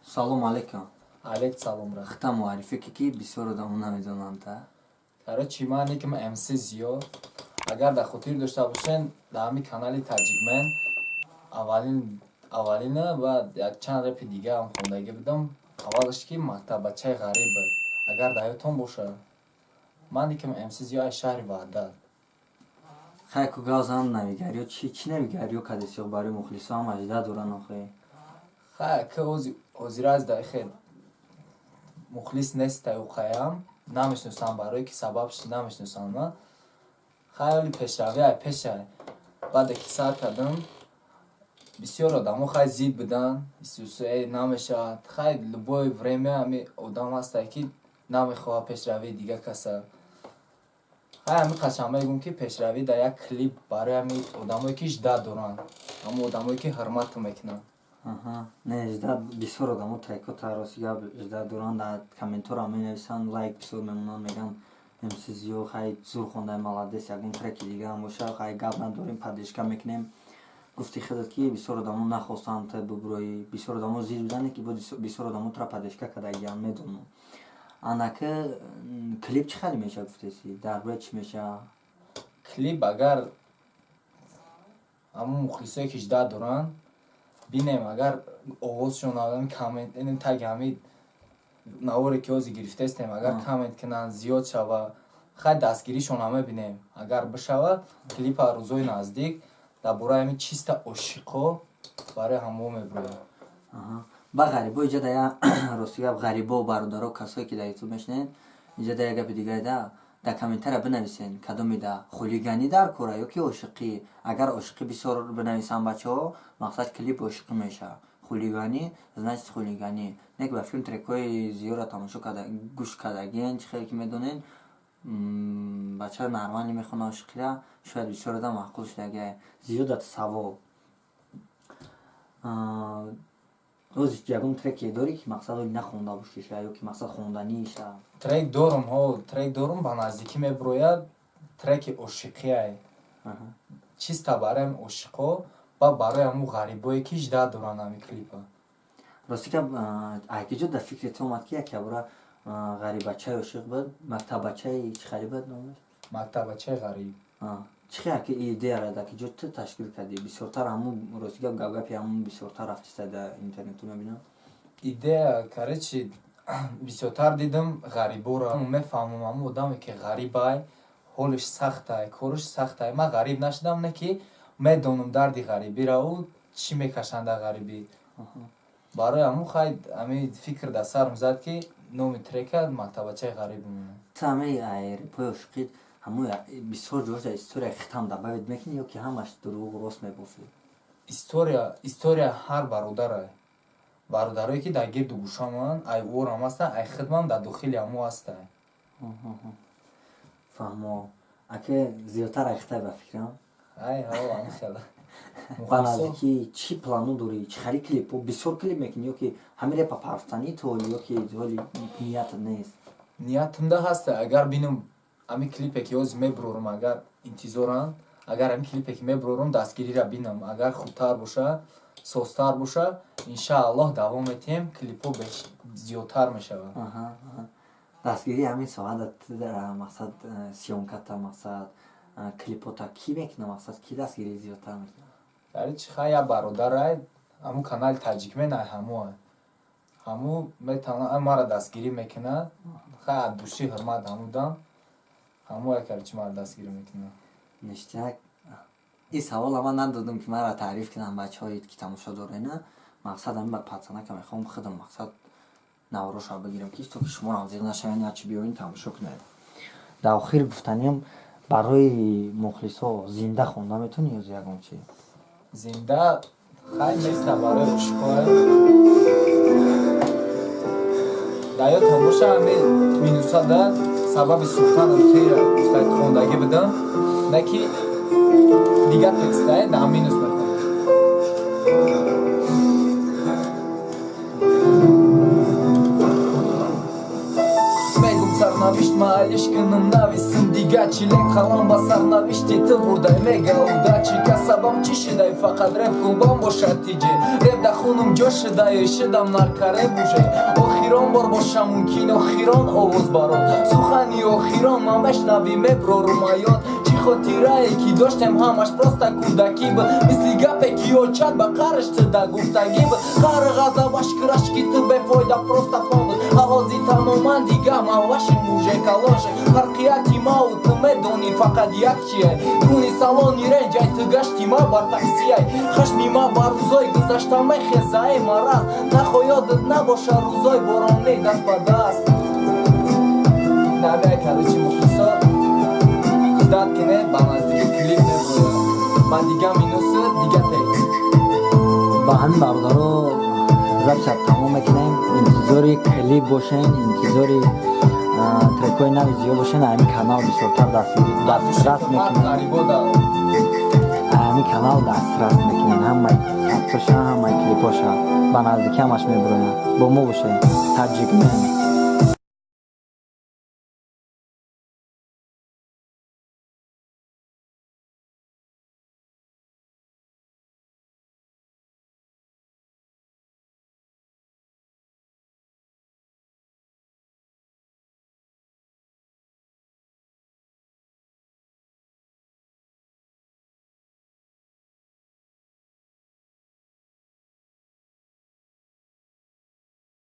Салом алейкум. Алейк салом ра. Хта муаррифӣ ки бисёр одамон намедонанд. Короче, ман яким МС Зиё. Агар дар хотир дошта бошен, дар ҳамин канали Таҷикмен аввалина ва як чанд репи дига ҳам хондагӣ будам. Аввалаш ки мактабачаи ғариб буд. Агар дар ёдтон боша, ман яким МС Зиё аз шаҳри Ваҳдат. Хай ку гавзан навигариё чи навигариё кадесиё барои мухлисо ҳам ажда доран охе. Хай ки ҳозир аз дахе мухлис нестай уқаям, намешнусам барое ки сабабш намешнусам ма. Хай оли пешравӣ ай пешай. Баъде ки сар кардам, бисёр одамо хай зид будан, исӯсӯ намешавад. Хай любое время ҳами одам ҳастай ки намехоҳад пешравии дига каса. Хай ҳами қашан мегӯм ки пешравӣ дар як клип барои ҳами одамое ки жда доранд, ҳамон одамое ки ҳурмат мекунанд. Не жда бисёр одамо трекота ростига жда доранд, дар комментора менависанд, лайк бисёр мемонанд, меган МС Зиё хай зур хондай маладес, ягон треки дига ҳам боша, хай гап надорем, падишка мекунем. Гуфти худат ки бисёр одамо нахостанд бубурои, бисёр одамо зид будане ки бисёр одамо тура падишка кардагиам медонам. Анака клип чӣ хеле меша гуфтеси? Дар бораи чӣ меша? Клип агар ҳамон мухлисое ки жда доранд бинем, агар овозшон ҳами коммент таги ҳами наворе ки ҳозир гирифтестем, агар коммент кунанд зиёд шава, хай дастгиришон ҳама бинем. Агар бишава клипа рӯзои наздик дар бораи ҳами чиста ошиқо барои ҳамо меброям. Ба ғарибо иҷа да рости гап ғарибо бародаро касое ки дар ютуб мешунед, иҷа да як гапи дига да дар комментария бинависен кадоми да хулиганӣ дар кора ёки ошиқӣ. Агар ошиқӣ бисёр бинависанд бачаҳо, мақсад клип ошиқӣ меша. Хулиганӣ значит хулиганӣ. Не ки ба филм трекҳои Зиёро тамошо карда гӯш кардагиен, чӣ хеле ки медонен бачаҳои нормалӣ мехонанд ошиқира, шояд бисёр одам маъқул шудагия. Зиёдат савол. Ҳозир ягон треке дорӣ ки мақсад оли нахонда бошиша ё ки мақсад хонданиша? Трек дорум трек дорум ба наздикӣ меброяд, треки ошиқиай. Чиста барои ошиқо ва барои ҳамон ғарибое ки жда доранд ҳами клипа. Рости гап айкиҷо дар фикрит омад ки як бора ғарибачаи ошиқ буд, мактабачаи чӣ хеле буд номаш? Мактабачаи ғариб. Чӣ хеле ки идеяра дар киҷо ту ташкил кардӣ? Бисёртар ҳамун рости гап гапи ҳамун бисёртар рафтиста дар интернету мебинам. Идея короче бисёртар дидам ғарибора мефаҳмам ҳамон одаме ки ғарибай, ҳолиш сахтай, кориш сахтай. Ман ғариб нашудам, не ки медонам дарди ғарибираву чӣ мекашанд дар ғарибӣ. Барои ҳамон хай ҳами фикр дар сарам зад ки номи трека мактабачаи ғариб бимонад. Ту ҳамаи репҳои ошиқӣ ҳамун бисёр ҷоҳоҷа историяи хитам дар бавид мекунӣ ё ки ҳамаш дурӯғ рост мебофӣ? История ҳар бародарай. Бародарое ки дар гирду гӯшаманд, ай орам ҳастанд, ай хидмам дар дохили ҳамо ҳастай. Фаҳмо. Аке зиёдтар айхтай ба фикрам? Ай ҳамин хела. Ба наздикӣ чӣ плану дорӣ? Чӣ хеле клипо? Бисёр клип мекунӣ ё ки ҳамин репа парафтанӣ то ё ки ҳоли ниятат нест? Ниятимда ҳастай. Агар бинам ҳамин клипе ки ҳозир мебарорам, агар интизоранд, агар ҳамин клипе ки мебарорам дастгирира бинам, агар хубтар боша, созтар боша, иншааллоҳ давом метиҳем, клипо зиёдтар мешавад. Дастгирии ҳамин соҳада мақсад сиёмката, мақсад клипота ки мекуна, мақсад ки дастгирии зиёдтар мекуна? Яъне či хай як бародарай ҳамун канали Таҷикмен ай ҳамоай. ҳамун метавонад мара дастгирӣ мекунад. Хай аз души ҳурмат ҳамун дам. ҳамоай ки мара дастгирӣ мекунад. Ништяк. Ин савола ман надодам ки мара таъриф кунанд бачаҳои ки тамошодорена. Мақсад ҳамин ба пацанака мехоҳам худам мақсад навороша бигирам ки то ки шуморо азиз нашавен ячи биёин тамошо кунед. Дар охир гуфтаниям барои мухлисо зинда хонда метавонӣ ё ягон чи? Зинда хай неста барои ошиқоай. Дар ёдтон боша ҳамин минусада сабаби сӯхтанам туи хондагӣ будам, не ки дигар текстае дар минус мехонам. Мегум сарнавишт Ишмаилиш кыным нависын дига чилек қалам басар навишти ты бурдай мега удачи касабам чишидай фақат рэп кулбам бошад тиҷе рэп да хунум ҷошидай шидам наркареб уже охирон бор боша мумкин охирон овоз барон сухани охирон ма мешнави меброрумаёд чӣ хотирае ки доштем ҳамаш проста кӯдаки б мисли гапе ки очад ба қарш ты да гуфтагӣ б қар ғазабаш кирашки ты бефоида проста пон ҳавози тамоман дига маваши муже калоше фарқияти мау ты медонӣ фақат як чие дуни салони ренҷай ты гашти ма ба таксияй хашми ма ба рӯзои гузашта мехезаи мараз нахо ёдат набоша рӯзои боронӣ даст ба даст набиай каличи мухлисо дад кине ба наздики клип мебояд ба дига минусы дига текст ба ҳамин бародаро записят тамом мекунем интизори клип бошен интизори трекҳои нави зиёд бошен ҳамин канал бисёртар дастрас мекунем ҳамин канал дастрас мекунем ҳамаи сабтоша ҳамаи клипоша ба наздики ҳамаш мебурояд бо мо бошед таҷикмен